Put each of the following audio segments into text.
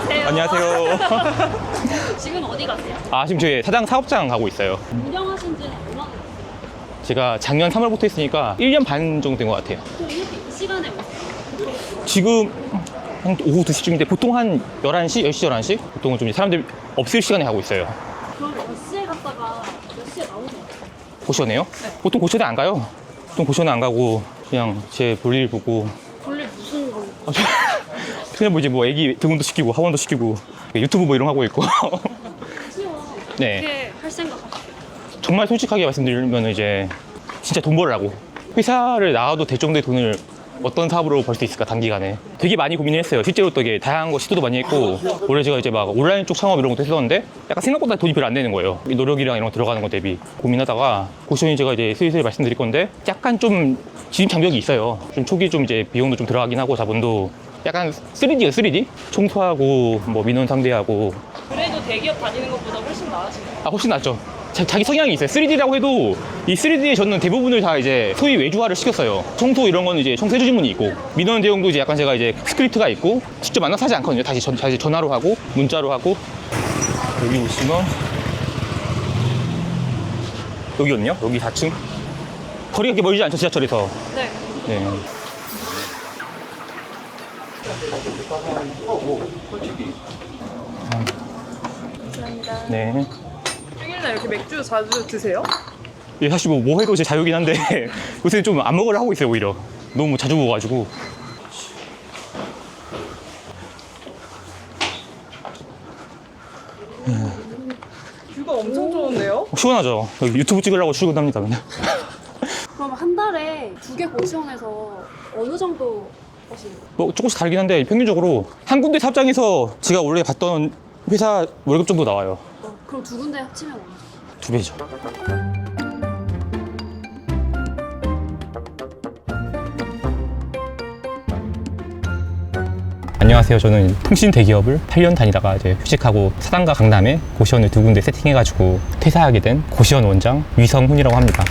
안녕하세요. 안녕하세요. 지금 어디 가세요? 지금 저희 사장 사업장 가고 있어요. 운영하신 지는 얼마나 됐어요? 제가 작년 3월부터 했으니까 1년 반 정도 된 것 같아요. 또 이렇게 이 시간에 오세요? 지금 한 오후 2시쯤인데 보통 한 11시? 10시, 11시? 보통은 좀 사람들 없을 시간에 하고 있어요. 그럼 몇 시에 갔다가 몇 시에 나오세요? 고시원에요? 네. 보통 고시원에 안 가요. 보통 고시원에 안 가고 그냥 제 볼일 보고 본래 무슨 거? 그냥 뭐 이제 뭐 애기 등원도 시키고 학원도 시키고 유튜브 뭐 이런 거 하고 있고 쉬워. 네. 어떻게 할 생각 하세요? 정말 솔직하게 말씀드리면 이제 진짜 돈 벌으라고 회사를 나와도 될 정도의 돈을 어떤 사업으로 벌 수 있을까 단기간에 되게 많이 고민을 했어요. 실제로 또 이게 다양한 거 시도도 많이 했고 원래 제가 이제 막 온라인 쪽 창업 이런 것도 했었는데 약간 생각보다 돈이 별로 안 되는 거예요. 이 노력이랑 이런 거 들어가는 거 대비 고민하다가 고시원이 제가 이제 슬슬 말씀드릴 건데 약간 좀 진입 장벽이 있어요. 좀 초기 좀 이제 비용도 좀 들어가긴 하고 자본도 약간 3D요 3D? 청소하고 뭐 민원 상대하고 그래도 대기업 다니는 것보다 훨씬 나으시네요. 훨씬 낫죠. 자기 성향이 있어요. 3D라고 해도 이 3D에 저는 대부분을 다 이제 소위 외주화를 시켰어요. 청소 이런 거는 이제 청소해주신 분이 있고 민원 대응도 이제 약간 제가 이제 스크립트가 있고 직접 만나서 하지 않거든요. 다시 전화로 하고 문자로 하고 여기 오시면 여기였네요. 여기 4층 거리가 그렇게 멀지 않죠. 지하철에서. 네. 네. 감사합니다. 네. 평일날 이렇게 맥주 자주 드세요? 예, 사실 뭐 해도 제 자유긴 한데 요새 좀 안 먹으려 하고 있어요. 오히려 너무 자주 먹어가지고. 뷰가 엄청 좋은데요? 시원하죠. 여기 유튜브 찍으려고 출근합니다. 그냥. 그럼 한 달에 2개 고시원에서 어느 정도 버시는 거예요? 뭐 조금씩 다르긴 한데 평균적으로 한 군데 사업장에서 제가 원래 받던 회사 월급 정도 나와요. 그럼 두 군데 합치면 어느 정도? 2배죠. 안녕하세요. 저는 통신 대기업을 8년 다니다가 이제 휴직하고 사당과 강남에 고시원을 2군데 세팅해가지고 퇴사하게 된 고시원 원장 위성훈이라고 합니다.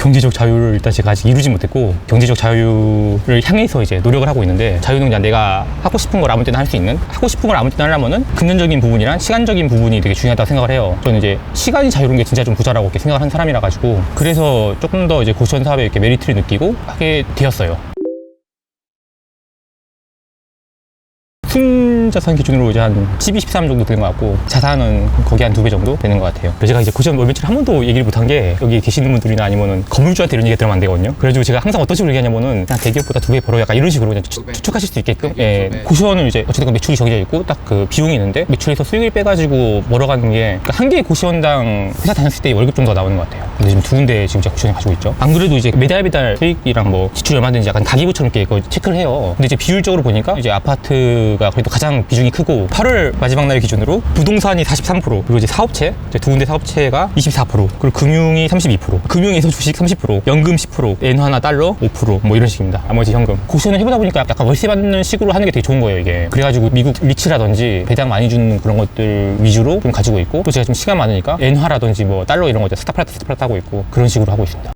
경제적 자유를 일단 제가 아직 이루지 못했고 경제적 자유를 향해서 이제 노력을 하고 있는데 자유는 그냥 내가 하고 싶은 걸 아무 때나 할 수 있는 하고 싶은 걸 아무 때나 하려면은 금전적인 부분이랑 시간적인 부분이 되게 중요하다고 생각을 해요. 저는 이제 시간이 자유로운 게 진짜 좀 부자라고 이렇게 생각을 한 사람이라 가지고 그래서 조금 더 이제 고시원 사업에 이렇게 메리트를 느끼고 하게 되었어요. 순자산 기준으로 이제 한 12, 13 정도 되는 것 같고 자산은 거기 한 2배 정도 되는 것 같아요. 그래서 제가 이제 고시원 월매출 한 번도 얘기를 못한 게 여기 계시는 분들이나 아니면은 건물주한테 이런 얘기 들으면 안 되거든요. 그래가지고 제가 항상 어떤 식으로 얘기하냐면은 그냥 대기업보다 2배 벌어 약간 이런 식으로 그냥 추측하실 수 있게끔 고시원을 이제 어쨌든 매출이 정해져 있고 딱 그 비용이 있는데 매출에서 수익을 빼가지고 벌어가는 게 그러니까 한 개의 고시원당 회사 다녔을 때 월급 정도가 나오는 것 같아요. 근데 지금 2군데 지금 제가 고시원을 가지고 있죠. 안 그래도 이제 매달 수익이랑 뭐 지출 얼마든지 약간 가계부처럼 이렇게 체크를 해요. 근데 이제 비율적으로 보니까 이제 아파트가 그래도 가장 비중이 크고 8월 마지막 날 기준으로 부동산이 43% 그리고 이제 사업체 이제 2군데 사업체가 24% 그리고 금융이 32% 금융에서 주식 30% 연금 10% 엔화나 달러 5% 이런 식입니다. 나머지 현금. 고시원을 해보다 보니까 약간 월세 받는 식으로 하는 게 되게 좋은 거예요. 이게 그래가지고 미국 리츠라든지 배당 많이 주는 그런 것들 위주로 좀 가지고 있고 또 제가 좀 시간 많으니까 엔화라든지 뭐 달러 이런 거 이제 스타플라트 하고 있고 그런 식으로 하고 있습니다.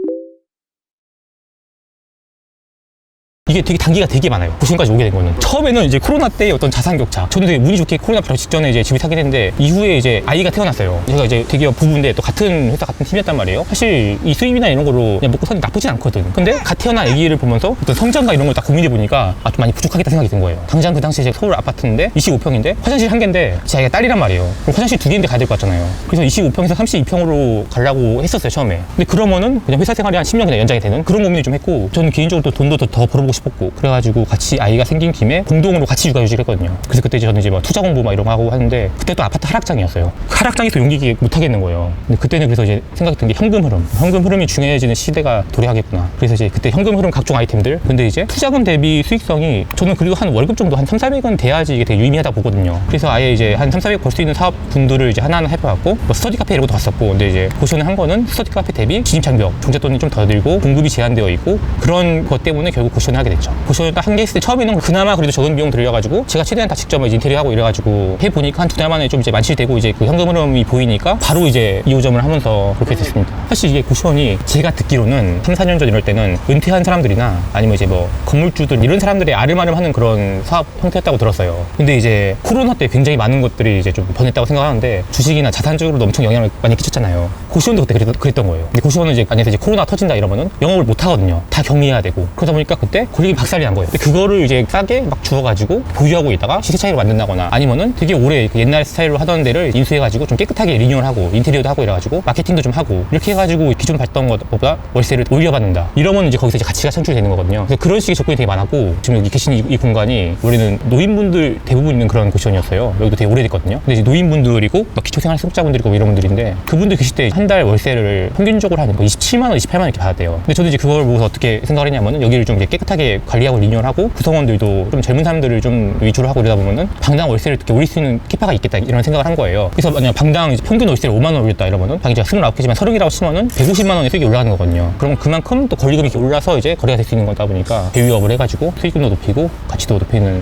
이게 되게 단기가 되게 많아요. 고시원까지 오게 된 거는. 처음에는 이제 코로나 때 어떤 자산 격차. 저는 되게 운이 좋게 코로나 바로 직전에 이제 집을 사게 됐는데 이후에 이제 아이가 태어났어요. 제가 이제 대기업 부부인데 또 같은 회사 같은 팀이었단 말이에요. 사실 이 수입이나 이런 거로 그냥 먹고 사기 나쁘진 않거든. 근데 갓 태어난 아기를 보면서 어떤 성장과 이런 걸 딱 고민해 보니까 좀 많이 부족하겠다 생각이 든 거예요. 당장 그 당시에 서울 아파트인데 25평인데 화장실 1개인데 제 아이가 딸이란 말이에요. 그럼 화장실 2개인데 가야 될 것 같잖아요. 그래서 25평에서 32평으로 가려고 했었어요 처음에. 근데 그러면은 그냥 회사 생활이 한 10년 그냥 연장이 되는 그런 고민을 좀 했고 저는 개인적으로 또 돈도 더 벌어보고 싶었고 그래가지고 같이 아이가 생긴 김에 공동으로 같이 육아휴직을 했거든요. 그래서 그때 저는 이제 막 투자 공부 막 이런 거 하고 하는데 그때 또 아파트 하락장이었어요. 하락장에서 용기 있게 못 하겠는 거예요. 근데 그때는 그래서 이제 생각이 든 게 현금 흐름이 중요해지는 시대가 도래하겠구나. 그래서 이제 그때 현금 흐름 각종 아이템들 근데 이제 투자금 대비 수익성이 저는 그래도 한 월급 정도 한 3, 400원 돼야지 이게 되게 유의미하다 보거든요. 그래서 아예 이제 한 3, 400 벌 수 있는 사업분들을 이제 하나하나 해봐왔고 뭐 스터디 카페 이런 것도 갔었고 근데 이제 고시원을 한 거는 스터디 카페 대비 진입 장벽, 종잣돈이 좀 더 들고 공급이 제한되어 있고 그런 것 때문에 결국 고시원을 하게 됐죠. 고시원을 딱 한 개 했을 때 처음에는 그나마 그래도 적은 비용 들여가지고 제가 최대한 다 직접 이제 인테리어 하고 이래가지고 해보니까 한 2달 만에 좀 이제 만실되고 이제 그 현금 흐름이 보이니까 바로 이제 2호점을 하면서 그렇게 됐습니다. 사실 이게 고시원이 제가 듣기로는 3, 4년 전 이럴 때는 은퇴한 사람들이나 아니면 이제 뭐 건물주들 이런 사람들의 아름아름하는 그런 사업 형태였다고 들었어요. 근데 이제 코로나 때 굉장히 많은 것들이 이제 좀 변했다고 생각하는데 주식이나 자산 쪽으로도 엄청 영향을 많이 끼쳤잖아요. 고시원도 그때 그랬던 거예요. 근데 고시원은 이제 만약에 이제 코로나 터진다 이러면은 영업을 못 하거든요. 다 격리해야 되고 그러다 보니까 그때 권리금이 박살이 난 거예요. 근데 그거를 이제 싸게 막 주워가지고 보유하고 있다가 시세 차익을 만든다거나 아니면은 되게 오래 그 옛날 스타일로 하던 데를 인수해가지고 좀 깨끗하게 리뉴얼하고 인테리어도 하고 이래가지고 마케팅도 좀 하고 이렇게 해가지고 기존 받던 것보다 월세를 올려받는다. 이러면 이제 거기서 이제 가치가 창출되는 거거든요. 그래서 그런 식의 접근이 되게 많았고 지금 여기 계신 이 공간이 원래는 노인분들 대부분 있는 그런 고시원이었어요. 여기도 되게 오래됐거든요. 근데 이제 노인분들이고 기초생활수급자분들이고 뭐 이런 분들인데 그분들 계실 때 한 달 월세를 평균적으로 한 27만 원, 28만 원 이렇게 받았대요. 근데 저도 이제 그걸 보고서 어떻게 생각을 했냐면은 여기를 좀 이제 깨끗하게 관리하고 리뉴얼하고 구성원들도 좀 젊은 사람들을 좀 위주로 하고 이러다 보면은 방당 월세를 이렇게 올릴 수 있는 캐파가 있겠다 이런 생각을 한 거예요. 그래서 만약 방당 이제 평균 월세를 5만 원 올렸다 이러면은 방이 제가 29개지만 30개라고 치면은 150만 원의 수익이 올라가는 거거든요. 그러면 그만큼 또 권리금이 이렇게 올라서 이제 거래가 될 수 있는 거다 보니까 대위업을 해가지고 수익금도 높이고 가치도 높이는.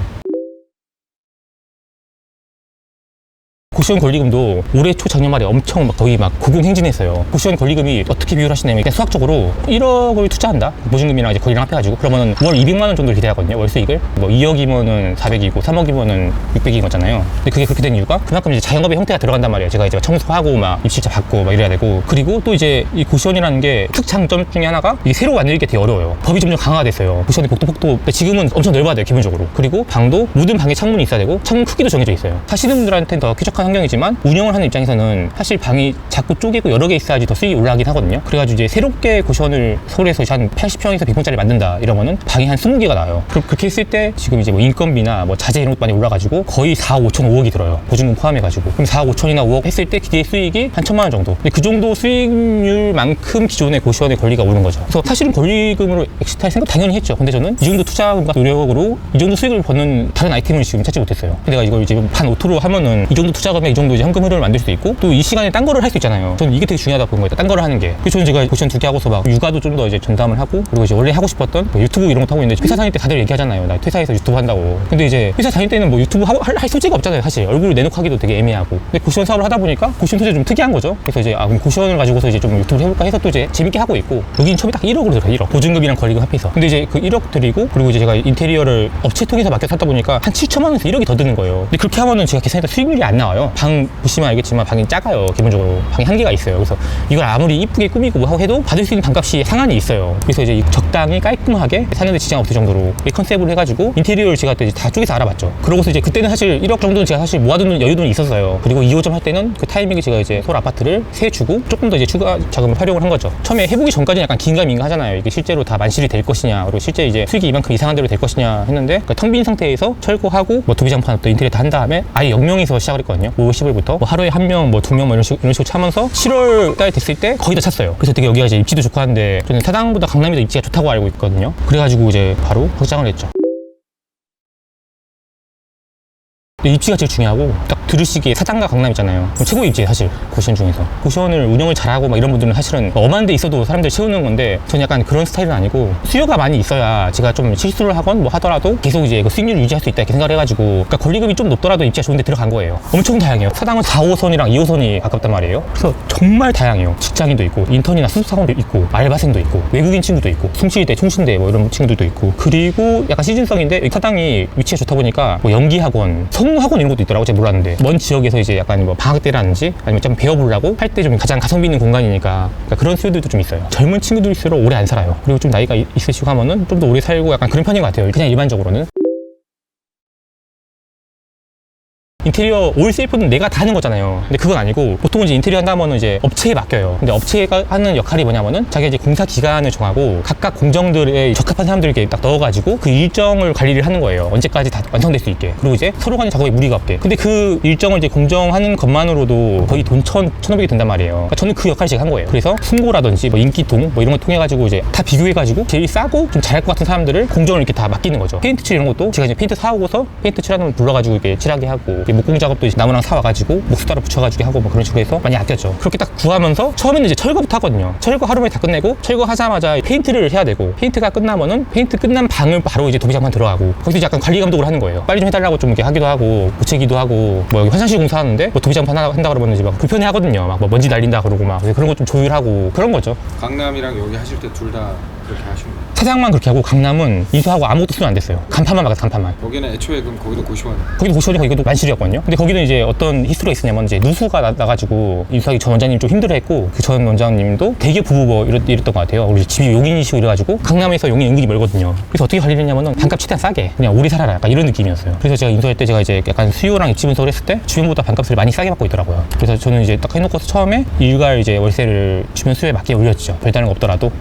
고시원 권리금도 올해 초 작년 말에 엄청 막 거의 막 고공행진했어요. 고시원 권리금이 어떻게 비율 하시냐면 그냥 수학적으로 1억을 투자한다. 보증금이랑 이제 권리랑 합해가지고 그러면은 월 200만 원 정도를 기대하거든요. 월 수익을 뭐 2억이면은 400이고 3억이면은 600인 거잖아요. 근데 그게 그렇게 된 이유가 그만큼 이제 자영업의 형태가 들어간단 말이에요. 제가 이제 청소하고 막 입실자 받고 막 이래야 되고 그리고 또 이제 이 고시원이라는 게 특장점 중에 하나가 이게 새로 만들기 게 되게 어려워요. 법이 점점 강화가 됐어요. 고시원의 복도 지금은 엄청 넓어야 돼요. 기본적으로. 그리고 방도 모든 방에 창문이 있어야 되고 창문 크기도 정해져 있어요. 사시는 분들한테는 더 쾌적한 환경이지만 운영을 하는 입장에서는 사실 방이 자꾸 쪼개고 여러 개 있어야지 더 수익이 올라가긴 하거든요. 그래가지고 이제 새롭게 고시원을 서울에서 한 80평에서 100평짜리 만든다 이러면은 방이 한 20개가 나와요. 그럼 그렇게 했을 때 지금 이제 뭐 인건비나 뭐 자재 이런 것도 많이 올라가지고 거의 4억 5천 5억이 들어요. 보증금 포함해가지고. 그럼 4억 5천이나 5억 했을 때 기대 수익이 한 1,000만 원 정도. 근데 그 정도 수익률만큼 기존의 고시원의 권리가 오는 거죠. 그래서 사실은 권리금으로 엑시트할 생각 당연히 했죠. 근데 저는 이 정도 투자금과 노력으로 이 정도 수익을 버는 다른 아이템을 지금 찾지 못했어요. 내가 이걸 이제 반 오토로 하면은 이 정도 투자금에 이 정도 이제 현금 흐름을 만들 수도 있고 또 이 시간에 딴 거를 할 수 있잖아요. 저는 이게 되게 중요하다고 본 거예요. 딴 거를 하는 게. 그래서 저는 제가 고시원 2개 하고서 막 육아도 좀 더 이제 전담을 하고 그리고 이제 원래 하고 싶었던 뭐 유튜브 이런 것도 하고 있는데 회사 다닐 때 다들 얘기하잖아요. 나 퇴사해서 유튜브 한다고. 근데 이제 회사 다닐 때는 뭐 유튜브 할 소재가 없잖아요. 사실 얼굴을 내놓고 하기도 되게 애매하고. 근데 고시원 사업을 하다 보니까 고시원 소재 좀 특이한 거죠. 그래서 이제 그럼 고시원을 가지고서 이제 좀 유튜브를 해볼까 해서 또 이제 재밌게 하고 있고 여기는 처음에 딱 1억으로 들어요. 1억. 보증금이랑 권리금 합해서. 근데 이제 그 1억 드리고 그리고 이제 제가 인테리어를 업체 통해서 맡겨서 하다 보니까 한 7천만 원에서 1억이 더 드는 거예요. 근데 그렇게 하면은 제가 계산했던 수익률이 안 나와요. 방 보시면 알겠지만 방이 작아요. 기본적으로 방이 한 개가 있어요. 그래서 이걸 아무리 이쁘게 꾸미고 뭐 하고 해도 받을 수 있는 방값이 상한이 있어요. 그래서 이제 적당히 깔끔하게 사는데 지장 없을 정도로 이 컨셉으로 해가지고 인테리어를 제가 그때 다 쪼개서 알아봤죠. 그러고서 이제 그때는 사실 1억 정도는 제가 사실 모아두는 여유도 있었어요. 그리고 2호점 할 때는 그 타이밍에 제가 이제 서울 아파트를 세 주고 조금 더 이제 추가 자금을 활용을 한 거죠. 처음에 해보기 전까지는 약간 긴가민가 하잖아요. 이게 실제로 다 만실이 될 것이냐 그리고 실제 이제 수익이 이만큼 이상한 대로 될 것이냐 했는데 그 텅 빈 상태에서 철거하고 뭐 도비장판 또 인테리어 다 한 다음에 아예 0명에서 시작을 했거든요. 5월 10일부터 뭐 하루에 1명 뭐 2명 뭐 이런 식으로 차면서 7월 달 됐을 때 거의 다 찼어요. 그래서 되게 여기가 이제 입지도 좋고 한데 저는 사당보다 강남이 더 입지가 좋다고 알고 있거든요. 그래가지고 이제 바로 확장을 했죠. 입지가 제일 중요하고 딱 들으시기에 사당과 강남 있잖아요. 최고 입지예요 사실 고시원 중에서. 고시원을 운영을 잘하고 막 이런 분들은 사실은 엄한 데 있어도 사람들 채우는 건데 저는 약간 그런 스타일은 아니고 수요가 많이 있어야 제가 좀 실수를 하건 뭐 하더라도 계속 이제 그 수익률을 유지할 수 있다 이렇게 생각을 해가지고 그러니까 권리금이 좀 높더라도 입지가 좋은 데 들어간 거예요. 엄청 다양해요. 사당은 4호선이랑 2호선이 가깝단 말이에요. 그래서 정말 다양해요. 직장인도 있고 인턴이나 수습사원도 있고 알바생도 있고 외국인 친구도 있고 숭실대 총신대 뭐 이런 친구들도 있고 그리고 약간 시즌성인데 이 사당이 위치가 좋다 보니까 뭐 연기학원 성우학원 이런 것도 있더라고. 제가 몰랐는데 먼 지역에서 이제 약간 뭐 방학 때라든지 아니면 좀 배워보려고 할 때 좀 가장 가성비 있는 공간이니까 그러니까 그런 수요들도 좀 있어요. 젊은 친구들일수록 오래 안 살아요. 그리고 좀 나이가 있으시고 하면은 좀 더 오래 살고 약간 그런 편인 것 같아요. 그냥 일반적으로는. 인테리어 올 셀프는 내가 다 하는 거잖아요. 근데 그건 아니고 보통 이제 인테리어 한다면은 이제 업체에 맡겨요. 근데 업체가 하는 역할이 뭐냐면은 자기가 이제 공사 기간을 정하고 각각 공정들에 적합한 사람들 이렇게 딱 넣어가지고 그 일정을 관리를 하는 거예요. 언제까지 다 완성될 수 있게. 그리고 이제 서로 간에 작업에 무리가 없게. 근데 그 일정을 이제 공정하는 것만으로도 거의 돈 1,500이 된단 말이에요. 그러니까 저는 그 역할을 제가 한 거예요. 그래서 승고라든지 뭐 인기통 뭐 이런 거 통해가지고 이제 다 비교해가지고 제일 싸고 좀 잘할 것 같은 사람들을 공정을 이렇게 다 맡기는 거죠. 페인트 칠 이런 것도 제가 이제 페인트 사오고서 페인트 칠하는 분 불러가지고 이렇게 칠하게 하고 목공 작업도 이제 나무랑 사와가지고 목수따로 붙여가지고 하고 뭐 그런 식으로 해서 많이 아꼈죠. 그렇게 딱 구하면서 처음에는 이제 철거부터 하거든요. 철거 하루 만에 다 끝내고 철거하자마자 페인트를 해야 되고 페인트가 끝나면은 페인트 끝난 방을 바로 이제 도배장판 들어가고 거기서 이제 약간 관리 감독을 하는 거예요. 빨리 좀 해달라고 좀 이렇게 하기도 하고 고치기도 하고 뭐 여기 화장실 공사하는데 뭐 도배장판 한다 그러면 이제 막 불편해 하거든요. 막 뭐 먼지 날린다 그러고 막 그런 거 좀 조율하고 그런 거죠. 강남이랑 여기 하실 때 둘 다 그렇게 하시는 거예요? 사장만 그렇게 하고 강남은 이수하고 아무것도 쓰면 안 됐어요. 간판만 막았어, 간판만. 거기는 애초에 그럼 거기도 고시원 거기도 고시원이고 이것도 만실이었거든요. 근데 거기는 이제 어떤 히스토리가 있었냐면 이제 누수가 나가지고 이수하기 전 원장님 좀 힘들어했고 그 전 원장님도 대기업 부부 뭐 이랬던 것 같아요. 우리 집이 용인이시고 이래가지고 강남에서 용인 은근히 멀거든요. 그래서 어떻게 관리를 했냐면은 반값 최대한 싸게 그냥 오래 살아라 약간 이런 느낌이었어요. 그래서 제가 인수할 때 제가 이제 약간 수요랑 입지 분석을 했을 때 주변보다 반값을 많이 싸게 받고 있더라고요. 그래서 저는 이제 딱 해놓고서 처음에 일괄 이제 월세를 주변 수요에 맞게 올렸죠. 별다른 거 없더라도.